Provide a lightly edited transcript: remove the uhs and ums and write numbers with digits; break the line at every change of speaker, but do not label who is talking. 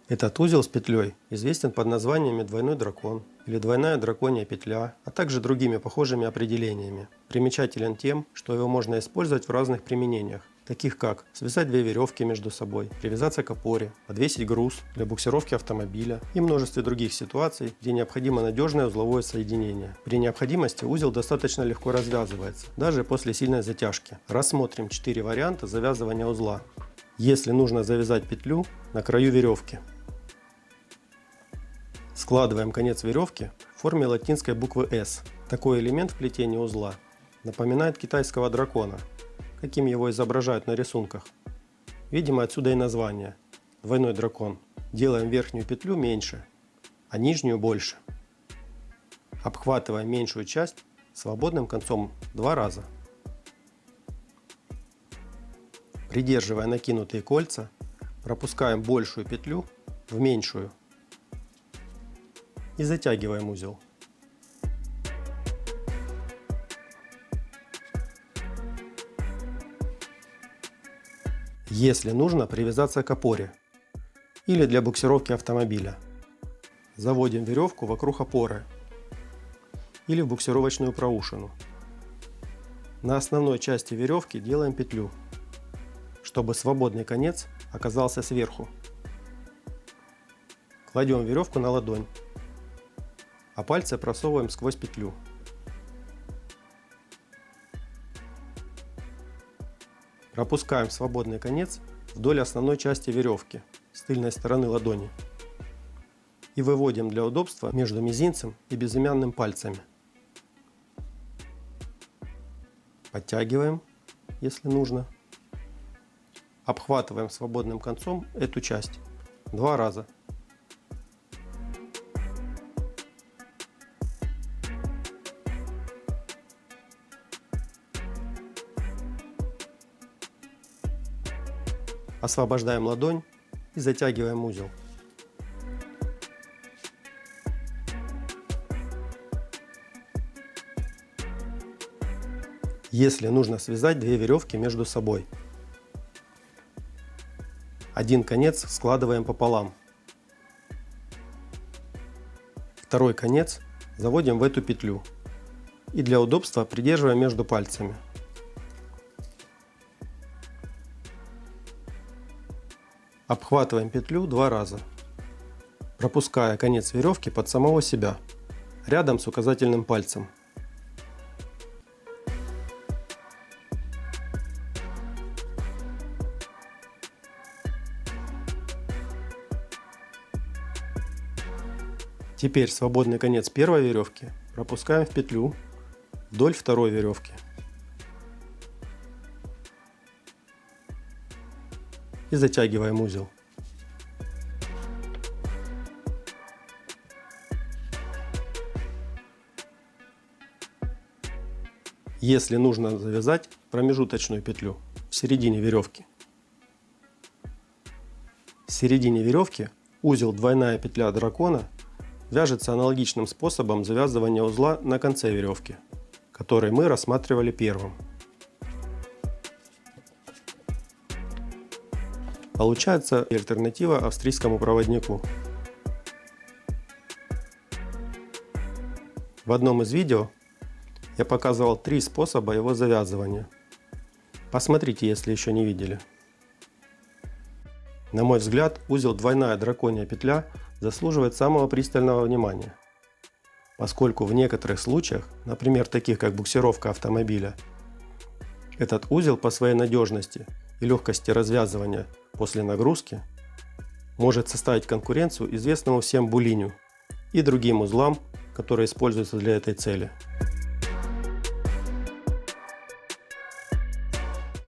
Этот узел с петлей известен под названиями двойной дракон или двойная драконья петля, а также другими похожими определениями. Примечателен тем, что его можно использовать в разных применениях, таких как связать две веревки между собой, привязаться к опоре, подвесить груз для буксировки автомобиля и множестве других ситуаций, где необходимо надежное узловое соединение. При необходимости узел достаточно легко развязывается, даже после сильной затяжки. Рассмотрим 4 варианта завязывания узла. Если нужно завязать петлю на краю веревки. Складываем конец веревки в форме латинской буквы S. Такой элемент в плетении узла напоминает китайского дракона, каким его изображают на рисунках. Видимо, отсюда и название – двойной дракон. Делаем верхнюю петлю меньше, а нижнюю больше. Обхватываем меньшую часть свободным концом 2 раза. Придерживая накинутые кольца, пропускаем большую петлю в меньшую и затягиваем узел. Если нужно привязаться к опоре или для буксировки автомобиля, заводим веревку вокруг опоры или в буксировочную проушину. На основной части веревки делаем петлю, чтобы свободный конец оказался сверху. Кладем веревку на ладонь, а пальцы просовываем сквозь петлю. Пропускаем свободный конец вдоль основной части веревки с тыльной стороны ладони и выводим для удобства между мизинцем и безымянным пальцами. Подтягиваем, если нужно. Обхватываем свободным концом эту часть 2 раза. Освобождаем ладонь и затягиваем узел. Если нужно связать две веревки между собой. Один конец складываем пополам. Второй конец заводим в эту петлю и для удобства придерживаем между пальцами. Обхватываем петлю 2 раза, пропуская конец веревки под самого себя, рядом с указательным пальцем. Теперь свободный конец первой веревки пропускаем в петлю вдоль второй веревки. И затягиваем узел. Если нужно завязать промежуточную петлю в середине веревки. В середине веревки узел двойная петля дракона вяжется аналогичным способом завязывания узла на конце веревки, который мы рассматривали первым. Получается альтернатива австрийскому проводнику. В одном из видео я показывал 3 способа его завязывания. Посмотрите, если еще не видели. На мой взгляд, узел двойная драконья петля заслуживает самого пристального внимания, поскольку в некоторых случаях, например, таких как буксировка автомобиля, этот узел по своей надежности и легкости развязывания после нагрузки может составить конкуренцию известному всем булиню и другим узлам, которые используются для этой цели.